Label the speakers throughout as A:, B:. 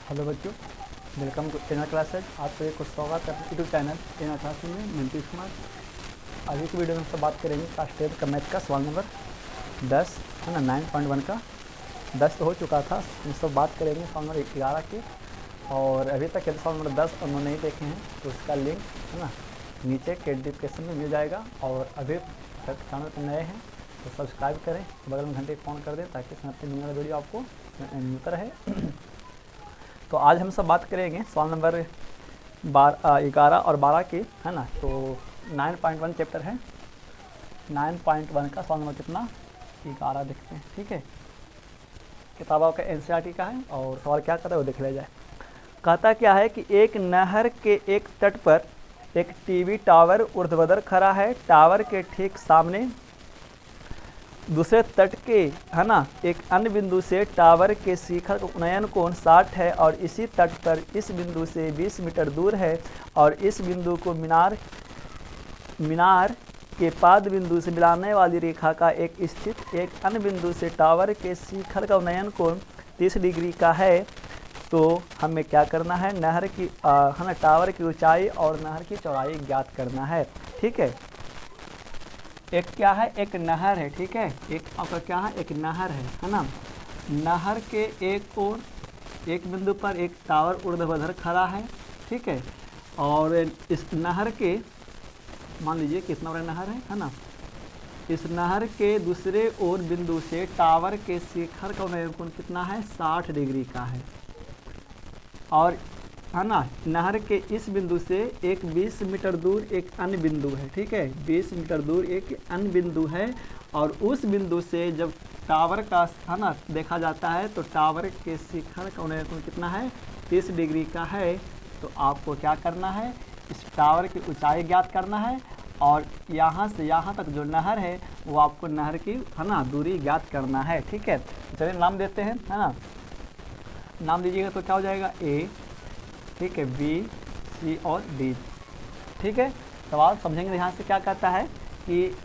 A: Hello बच्चों, welcome to inner classes. आपको एक स्वागत है यूट्यूब चैनल इनर क्लासेज में। मैं नीतीश कुमार। आज की वीडियो में हम सब बात करेंगे क्लास 10 का मैथ का सवाल नंबर 10 है ना, 9.1 का 10 तो हो चुका था। हम सब बात करेंगे सवाल नंबर 11 की। और अभी तक यदि सवाल नंबर 10 उन्होंने नहीं देखे हैं तो उसका लिंक है ना नीचे के डिस्क्रिप्शन में मिल जाएगा। और अभी तक चैनल पर नए हैं तो सब्सक्राइब करें, बगल में घंटे ऑन कर दें ताकि समय पर मिलने वाला वीडियो आपको मिलता रहे। तो आज हम सब बात करेंगे सवाल नंबर 11 और 12 की, है ना। तो 9.1 चैप्टर है। 9.1 का सवाल नंबर कितना 11 देखते हैं, ठीक है। किताबों का NCERT का है और सवाल क्या करता है वो देख लिया जाए। कहता क्या है कि एक नहर के एक तट पर एक टीवी टावर ऊर्ध्वाधर खड़ा है। टावर के ठीक सामने दूसरे तट के, है ना, एक अन्य बिंदु से टावर के शिखर का उन्नयन कोण 60 है और इसी तट पर इस बिंदु से 20 मीटर दूर है। और इस बिंदु को मीनार के पाद बिंदु से मिलाने वाली रेखा का एक स्थित एक अन्य बिंदु से टावर के शिखर का उन्नयन कोण 30 डिग्री का है। तो हमें क्या करना है, नहर की है ना, टावर की ऊंचाई और नहर की चौड़ाई ज्ञात करना है, ठीक है। एक क्या है, एक नहर है, ठीक है। एक आपका क्या है, एक नहर है ना। नहर के एक ओर एक बिंदु पर एक टावर ऊर्ध्वाधर खड़ा है, ठीक है। और इस नहर के मान लीजिए कितना बड़ा नहर है ना। इस नहर के दूसरे ओर बिंदु से टावर के शिखर का उन्नयन कोण कितना है, 60 डिग्री का है। और है ना, नहर के इस बिंदु से एक 20 मीटर दूर एक अन्य बिंदु है, ठीक है। 20 मीटर दूर एक अन्य बिंदु है। और उस बिंदु से जब टावर का, है ना, देखा जाता है तो टावर के शिखर का उन्नयन कोण कितना है, 30 डिग्री का है। तो आपको क्या करना है, इस टावर की ऊंचाई ज्ञात करना है और यहाँ से यहाँ तक जो नहर है वो आपको नहर की, है ना, दूरी ज्ञात करना है, ठीक है। चलिए नाम देते हैं, है ना। नाम दीजिएगा तो क्या हो जाएगा, A, ठीक है, B, C और D, ठीक है। सवाल समझेंगे ध्यान से। क्या कहता है कि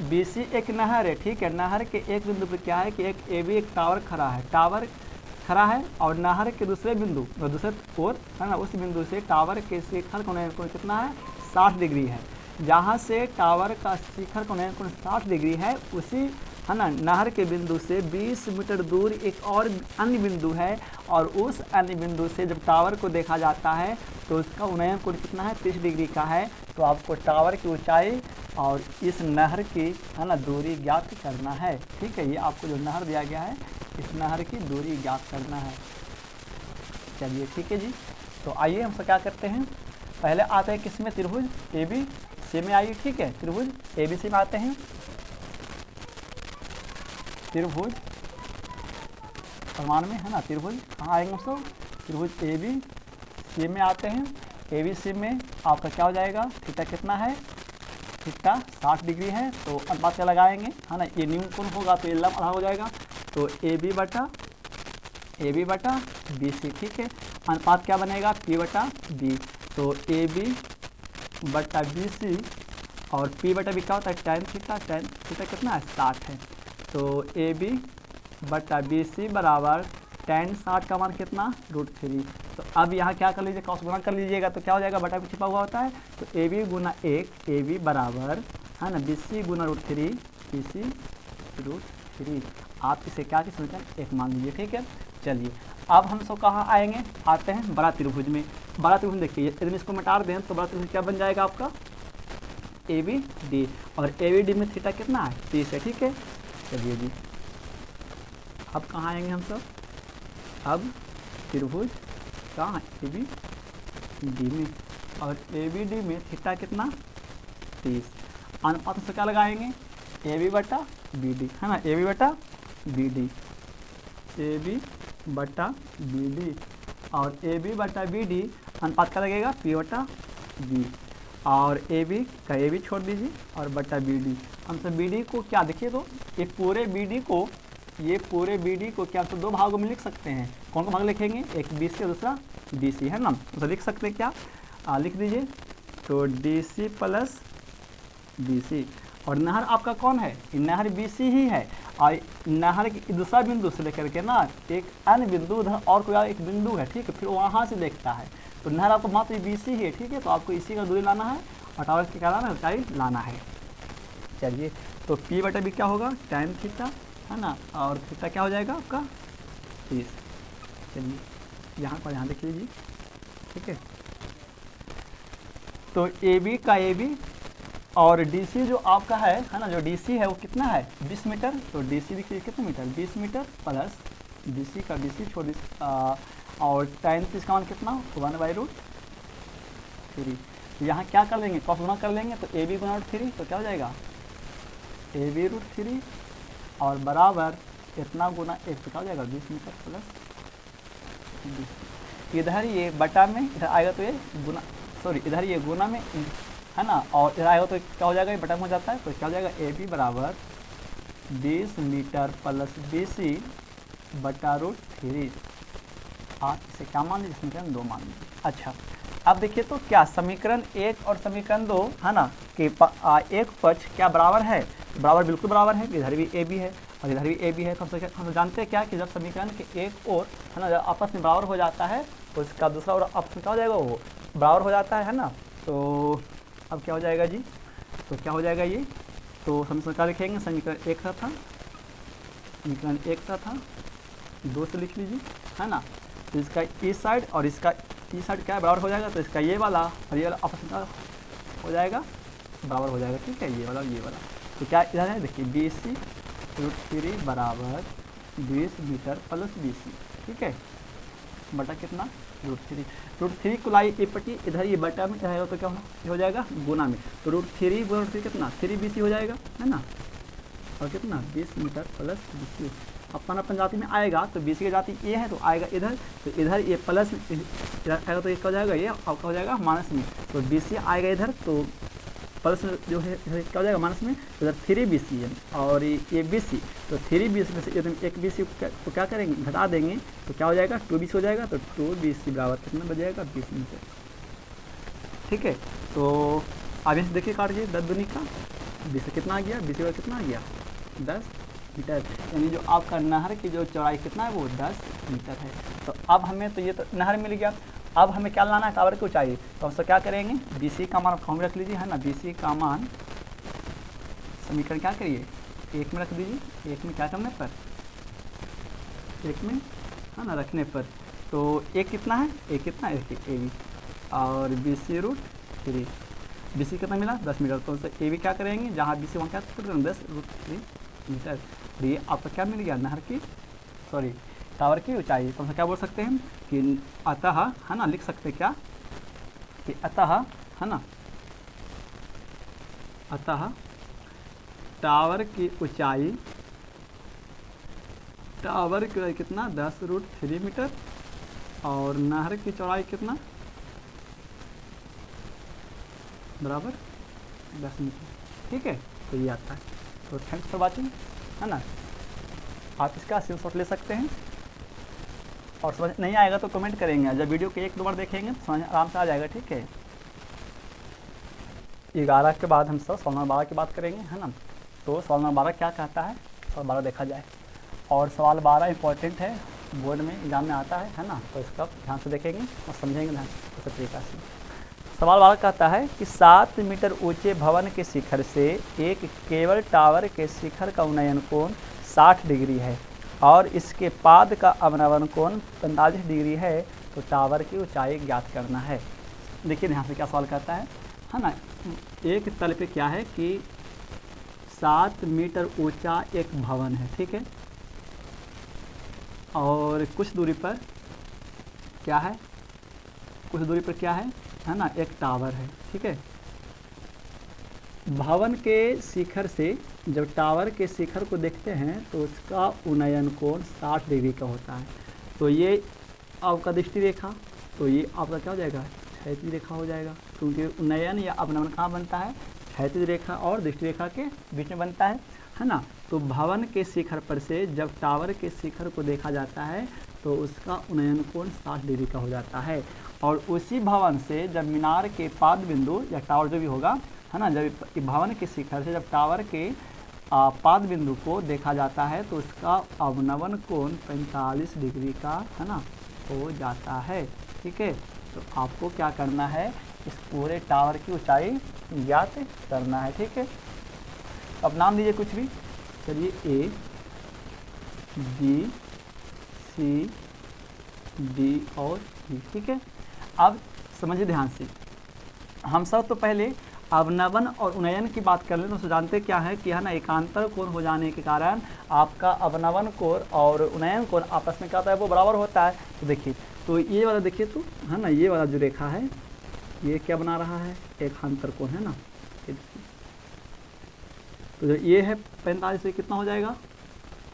A: BC एक नहर है, ठीक है। नहर के एक बिंदु पर क्या है कि एक AB एक टावर खड़ा है। टावर खड़ा है और नहर के दूसरे बिंदु दूसरे ओर, है ना, उस बिंदु से टावर के शिखर का उन्नयन कोण कितना है, 60 डिग्री है। जहाँ से टावर का शिखर का उन्नयन कोण 60 डिग्री है, उसी, है ना, नहर के बिंदु से 20 मीटर दूर एक और अन्य बिंदु है। और उस अन्य बिंदु से जब टावर को देखा जाता है तो उसका उन्नयन कोण कितना है, 30 डिग्री का है। तो आपको टावर की ऊंचाई और इस नहर की, है ना, दूरी ज्ञात करना है, ठीक है। ये आपको जो नहर दिया गया है इस नहर की दूरी ज्ञात करना है। चलिए ठीक है जी। तो आइए हम सब क्या करते हैं, पहले आते हैं किस में, त्रिभुज ABC में आइए, ठीक है। त्रिभुज ABC में आते हैं। त्रिभुज प्रमाण में, है ना, त्रिभुज कहाँ आएंगे हम सब, त्रिभुज ABC में आते हैं। ABC में आपका क्या हो जाएगा, थीटा कितना है, थीटा 60 डिग्री है। तो अनुपात क्या लगाएंगे, है ना, ये न्यून कोण होगा तो ये लंब आधा हो जाएगा। तो AB बटा BC, ठीक है। अनुपात क्या बनेगा, P बटा B। तो AB बटा BC और P बटा B क्या होता है, tan थीटा कितना है, 60 है। तो AB बटा BC बराबर tan 60 का मान कितना, √3। तो अब यहाँ क्या कर लीजिए, क्रॉस गुणा कर लीजिएगा तो क्या हो जाएगा, बटा भी छिपा हुआ होता है। तो AB गुना 1 AB बराबर, है ना, BC गुना √3 BC √3। आप इसे क्या की समीकरण 1 मान लीजिए, ठीक है। चलिए अब हम सब कहाँ आएंगे, आते हैं बड़ा त्रिभुज में। बड़ा त्रिभुज देखिए, यदि इसको मिटा दें तो बड़ा त्रिभुज क्या बन जाएगा आपका, ABD। और ABD में थीटा कितना है, 30 है, ठीक है। चलिए जी, अब कहाँ आएंगे हम सब, अब त्रिभुज कहाँ है, ABD में। और ABD में थीटा कितना, 30। अनुपात से क्या लगाएंगे, AB बटा BD, है ना, AB बटा BD, AB बटा BD। और AB बटा BD अनुपात क्या लगेगा, P बटा B। और AB का AB छोड़ दीजिए और बटा BD। हम सब BD को क्या देखिए, तो ये पूरे BD को क्या तो दो भागों में लिख सकते हैं। कौन सा भाग लिखेंगे, एक BC और दूसरा DC, है ना। तो लिख सकते हैं क्या, लिख दीजिए। तो DC प्लस BC। और नहर आपका कौन है, नहर BC ही है। नहर की दूसरा बिंदु से लेकर के ना एक अन्य बिंदु उधर और कोई एक बिंदु है, ठीक है, फिर वहाँ से देखता है। तो नहर आपको मात्र BC है, ठीक है, तो आपको इसी का दूरी लाना है और टावर की क्या लाना है, ऊंचाई लाना है। चलिए, तो P/B क्या होगा, tan थीटा, है ना, और थीटा क्या हो जाएगा आपका 30। चलिए यहाँ पर ध्यान देख लीजिए, ठीक है। तो AB का AB और DC जो आपका है ना, जो DC है वो कितना है 20 मीटर। तो DC देखिए कितने मीटर, 20 मीटर प्लस BC का BC छोड़ और tan इसका मान कितना 1/√3। यहाँ क्या कर लेंगे, कॉस गुना कर लेंगे, तो AB गुना √3, तो क्या हो जाएगा AB√3 और बराबर इतना गुना 1, तो क्या हो जाएगा 20 मीटर प्लस 20। इधर ये बटा में इधर आएगा तो ये गुना, सॉरी इधर ये गुना में है ना, और इधर आएगा तो क्या हो जाएगा, ये बटा में हो जाता है, तो क्या हो जाएगा AB बराबर 20 मीटर प्लस BC बटा √3। आप इसे क्या मान लीजिए, समीकरण 2 मान लीजिए। अच्छा, अब देखिए तो क्या समीकरण 1 और समीकरण 2 है ना कि एक पक्ष क्या बराबर है, बराबर बिल्कुल बराबर है, इधर भी AB है और इधर भी AB है। हम जानते हैं क्या कि जब समीकरण के एक और है ना जब आपस में बराबर हो जाता है तो इसका दूसरा और आपस में क्या हो जाएगा, वो बराबर हो जाता है ना। तो अब क्या हो जाएगा जी, तो क्या हो जाएगा ये, तो हम क्या लिखेंगे, समीकरण 1 था, समीकरण 1 था 2 से लिख लीजिए, है ना। तो इसका इस साइड और इसका इस साइड क्या बराबर हो जाएगा, तो इसका ये वाला और ये वाला आपस में हो जाएगा, बराबर हो जाएगा, ठीक है, ये वाला ये वाला। तो क्या इधर है, देखिए BC√3 बराबर 20 मीटर प्लस BC, ठीक है, बटा कितना √3 को लाई एक पट्टी इधर ये बटा में रहेगा, तो क्या हो जाएगा गुना में, तो √3 गुना √3 कितना 3BC हो जाएगा, है ना, और कितना 20 मीटर प्लस BC। अपन जाति में आएगा तो BC की जाति ये है तो आएगा इधर, तो इधर ये प्लस इधर आएगा तो ये क्या हो जाएगा, ये आपका हो जाएगा माइनस में, तो BC आएगा इधर, तो प्लस जो है इधर क्या हो जाएगा माइनस में, तो इधर 3BC है और ये BC, तो 3BC में से एक BC को क्या करेंगे घटा देंगे, तो क्या हो जाएगा 2BC हो जाएगा, तो 2BC बराबर कितना बच जाएगा 20 मीटर, ठीक है। तो अब इसे देखिए काट दीजिए, 10 दूनी का 20 से कितना आ गया, 20 का कितना आ गया 10 मीटर, यानी जो आपका नहर की जो चौड़ाई कितना है वो 10 मीटर है। तो अब हमें तो ये तो नहर मिल गया, अब हमें क्या लाना है टावर की ऊंचाई, तो हम सब क्या करेंगे BC का मान फॉर्म रख लीजिए, है ना, BC का मान समीकरण क्या करिए 1 में रख दीजिए, 1 में क्या करने पर 1 में है ना रखने पर, तो एक कितना है, एक कितना है AB और BC√3, BC कितना मिला 10 मीटर, तो उससे AB क्या करेंगे, जहाँ BC वहाँ क्या करेंगे 10√3 मीटर। ये आपका क्या मिल गया नहर की सॉरी टावर की ऊंचाई। तो हम क्या बोल सकते हैं कि अतः, है ना, लिख सकते क्या कि अतः, है ना, अतः टावर की ऊंचाई कितना 10√3 मीटर और नहर की चौड़ाई कितना बराबर 10 मीटर, ठीक है। तो ये आता है। तो थैंक्स फॉर वाचिंग, है ना, आप इसका स्क्रीनशॉट ले सकते हैं और समझ नहीं आएगा तो कमेंट करेंगे, जब वीडियो के 1-2 बार देखेंगे तो समझ आराम से आ जाएगा, ठीक है। 11 के बाद हम सब सवाल नंबर 12 की बात करेंगे, है ना। तो सवाल नंबर 12 क्या कहता है, सवाल 12 देखा जाए, और सवाल 12 इंपॉर्टेंट है, बोर्ड में एग्जाम में आता है ना, तो इसका ध्यान से देखेंगे और समझेंगे ध्यान से उस तरीका से। सवाल 12 कहता है कि 7 मीटर ऊंचे भवन के शिखर से एक केबल टावर के शिखर का उन्नयन कोण 60 डिग्री है और इसके पाद का अवनमन कोण 45 डिग्री है, तो टावर की ऊंचाई ज्ञात करना है। देखिए ध्यान से क्या सवाल कहता है ना, एक तल पे क्या है कि 7 मीटर ऊंचा एक भवन है, ठीक है, और कुछ दूरी पर क्या है, कुछ दूरी पर क्या है ना, एक टावर है, ठीक है। भवन के शिखर से जब टावर के शिखर को देखते हैं तो उसका उन्नयन कोण 60 डिग्री का होता है। तो ये आपका दृष्टि रेखा, तो ये आपका क्या हो जाएगा क्षैतिज रेखा हो जाएगा, क्योंकि उन्नयन या अवनमन कहाँ बनता है, क्षैतिज रेखा और दृष्टि रेखा के बीच में बनता है ना। तो भवन के शिखर पर से जब टावर के शिखर को देखा जाता है तो उसका उन्नयन कोण 60 डिग्री का हो जाता है, और उसी भवन से जब मीनार के पाद बिंदु या टावर जो भी होगा, है ना, जब भवन के शिखर से जब टावर के पाद बिंदु को देखा जाता है तो उसका अवनवन कोण 45 डिग्री का है ना हो जाता है। ठीक है, तो आपको क्या करना है, इस पूरे टावर की ऊंचाई ज्ञात करना है। ठीक है, अब नाम दीजिए कुछ भी, चलिए ए बी सी डी और ई। ठीक है, अब समझिए ध्यान से, हम सब तो पहले अवनवन और उन्नयन की बात कर लें तो जानते क्या है कि है ना एकांतर कोण हो जाने के कारण आपका अवनवन कोण और उन्नयन कोण आपस में क्या होता है, वो बराबर होता है। तो देखिए, तो ये वाला देखिए तो है ना, ये वाला जो रेखा है ये क्या बना रहा है, एकांतर कोण है ना। तो जो ये है 45 से कितना हो जाएगा,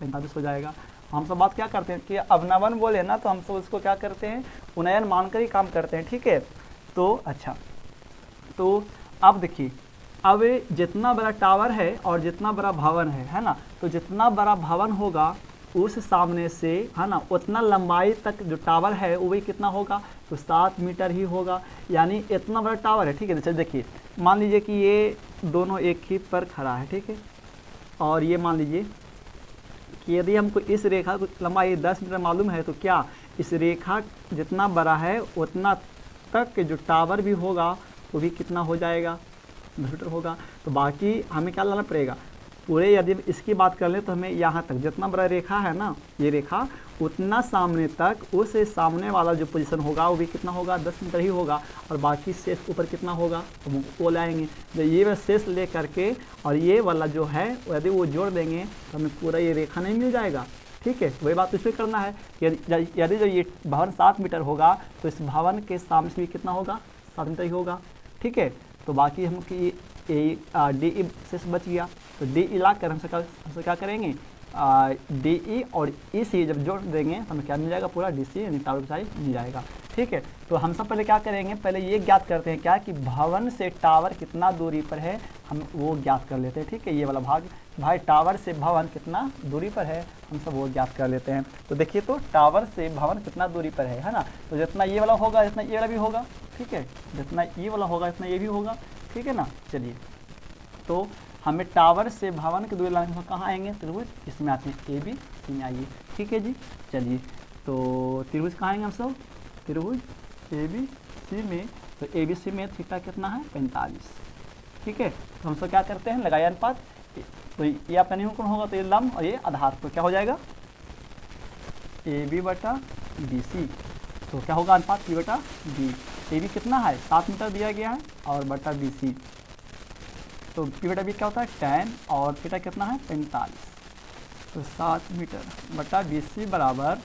A: 45 हो जाएगा। हम सब बात क्या करते हैं कि अवनवन बोले ना तो हम सब उसको क्या करते हैं, उन्नयन मानकर ही काम करते हैं। ठीक है, तो अच्छा, तो अब देखिए, अब जितना बड़ा टावर है और जितना बड़ा भवन है ना, तो जितना बड़ा भवन होगा उस सामने से है ना उतना लंबाई तक जो टावर है वो भी कितना होगा, तो 7 मीटर ही होगा, यानी इतना बड़ा टावर है। ठीक है, चलिए देखिए, मान लीजिए कि ये दोनों एक ही पर खड़ा है। ठीक है, और ये मान लीजिए कि यदि हमको इस रेखा की लंबाई 10 मीटर मालूम है तो क्या इस रेखा जितना बड़ा है उतना तक जो टावर भी होगा वो भी कितना हो जाएगा, 10 मीटर होगा। तो बाकी हमें क्या लाना पड़ेगा, पूरे यदि इसकी बात कर लें तो हमें यहाँ तक जितना बड़ा रेखा है ना, ये रेखा उतना सामने तक उस सामने वाला जो पोजीशन होगा वो भी कितना होगा, 10 मीटर ही होगा, और बाकी शेष ऊपर कितना होगा तो वो लाएंगे। तो ये शेष ले करके और ये वाला जो है यदि वो जोड़ देंगे तो हमें पूरा ये रेखा नहीं मिल जाएगा। ठीक है, वही बात इसमें करना है, यदि जो ये भवन 7 मीटर होगा तो इस भवन के सामने से भी कितना होगा, 7 मीटर ही होगा। ठीक है, तो बाकी हम कि डी ई शेष बच गया, तो डी ई ला कर हमसे क्या करेंगे, डी ई और ई सी जब जोड़ देंगे तो हमें क्या मिल जाएगा, पूरा डी सी यानी टावर ऊंचाई मिल जाएगा। ठीक है, तो हम सब पहले क्या करेंगे, पहले ये ज्ञात करते हैं क्या कि भवन से टावर कितना दूरी पर है, हम वो ज्ञात कर लेते हैं। ठीक है, ये वाला भाग, भाई टावर से भवन कितना दूरी पर है हम सब वो ज्ञात कर लेते हैं। तो देखिए, तो टावर से भवन कितना दूरी पर है ना, तो जितना ये वाला होगा जितना ये वाला भी होगा। ठीक है, जितना ये वाला होगा इतना ये भी होगा। ठीक है ना, चलिए, तो हमें टावर से भवन की दूरी लाने कहाँ आएंगे, त्रिभुज इसमें आते हैं, ए बी सी में आइए। ठीक है जी, चलिए, तो त्रिभुज कहाँ आएंगे हम सब, त्रिभुज ए बी सी में, तो ए बी सी में थीटा कितना है, 45। ठीक है, तो हम सब क्या करते हैं, लगाया अनुपात, तो ये आपका निरूपण होगा तो ये लंब और ये आधार, तो क्या हो जाएगा, ए बी बटा बी सी, तो क्या होगा अनुपात बी बटा बी। ए बी कितना है, 7 मीटर दिया गया है, और बटा बी सी, तो पी बटा बी क्या होता है, 10, और थीटा कितना है, 45, तो 7 मीटर बटा बी सी बराबर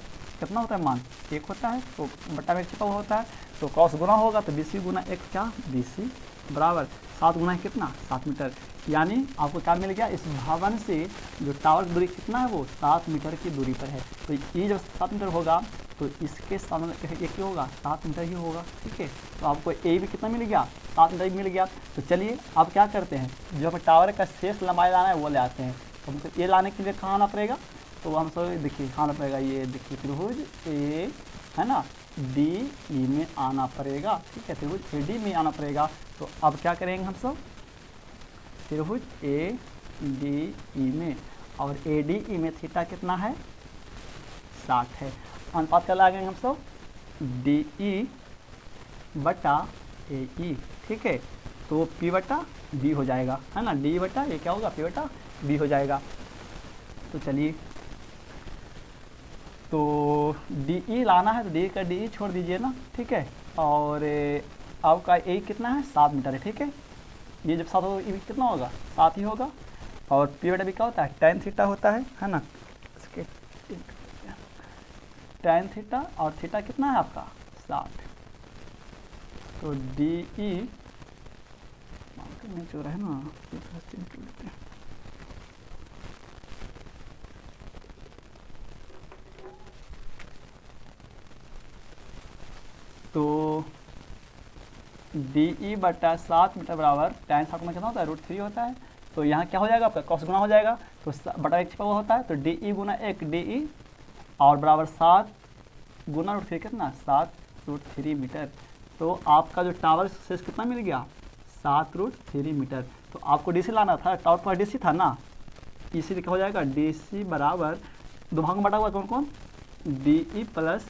A: कितना होता है, मान 1 होता है, तो बटा में छिपा हुआ होता है, तो क्रॉस गुना होगा तो बी सी गुना 1 क्या, बी सी बराबर 7 गुना कितना, 7 मीटर, यानी आपको क्या मिल गया, इस भवन से जो टावर की दूरी कितना है वो 7 मीटर की दूरी पर है। तो ये जब 7 मीटर होगा तो इसके सामने एक ही होगा, 7 मीटर ही होगा। ठीक है, तो आपको ए भी कितना मिल गया, 7 मीटर मिल गया। तो चलिए अब क्या करते हैं, जो हमें टावर का शेष लंबाई लाना है वो ले आते हैं। तो हमको ये लाने के लिए कहाँ आना पड़ेगा, तो हम सब देखिए कहाँ आना पड़ेगा, ये देखिए त्रिभुज ए है ना डी ई में आना पड़ेगा। ठीक है, त्रिभुज ए डी में आना पड़ेगा। तो अब क्या करेंगे हम सब, त्रिभुज ए डी ई में, और ए डी ई में थीटा कितना है, 60 है। अनुपात क्या लगाएंगे हम सब, डी ई बटा ए ई। ठीक है, तो पी बटा बी हो जाएगा, है ना, डी बटा ये क्या होगा, पी बटा बी हो जाएगा। तो चलिए, तो डी ई लाना है तो डी का डी ई छोड़ दीजिए ना। ठीक है, और आपका ए कितना है, 7 मीटर है। ठीक है, ये जब 7 होगा ये कितना होगा, 7 ही होगा, और पी बटा बी क्या होता है, tan थीटा होता है ना, इसके tan थीटा, और थीटा कितना है आपका 60, तो डी ई जो है ना, तो डी ई बटा 7 मीटर बराबर tan 7 में कितना होता है, √3 होता है। तो यहाँ क्या हो जाएगा आपका, क्रॉस गुना हो जाएगा, तो बटा 1 छिपा हुआ होता है, तो डी ई गुना 1 डी ई और बराबर 7 गुना √3 कितना, 7√3 मीटर। तो आपका जो टावर शेष कितना मिल गया, 7√3 मीटर। तो आपको डी सी लाना था, टावर पर डी सी था ना,
B: इसी क्या हो जाएगा, डी सी बराबर, दो भाग में बटा हुआ कौन कौन, डी ई प्लस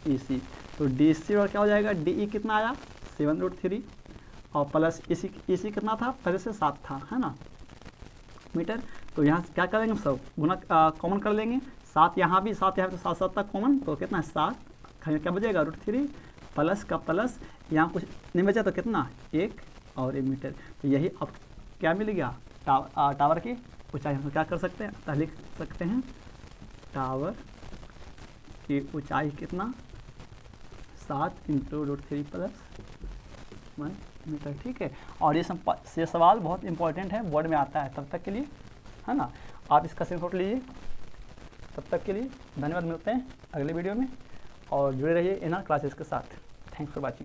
B: ई सी, तो डी सी और क्या हो जाएगा, डी ई कितना आया 7√3 और प्लस ई सी कितना था, पहले से 7 था, है ना मीटर। तो यहाँ क्या करेंगे सब गुना कॉमन कर लेंगे, 7 यहाँ भी 7 यहाँ तो 7 7 तक कॉमन, तो कितना है 7, क्या बचेगा √3 प्लस का प्लस, यहाँ कुछ नहीं बचा तो कितना 1 और 1 मीटर। तो यही अब क्या मिल गया, टावर की ऊंचाई। हम क्या कर सकते हैं, लिख सकते हैं टावर की ऊंचाई कितना 7 × √3 + 1 मीटर। ठीक है, और ये सवाल बहुत इंपॉर्टेंट है, बोर्ड में आता है, तब तक के लिए है ना आप इसका स्क्रीनशॉट लीजिए। तब तक के लिए धन्यवाद, मिलते हैं अगले वीडियो में और जुड़े रहिए इन क्लासेस के साथ। Thanks for watching.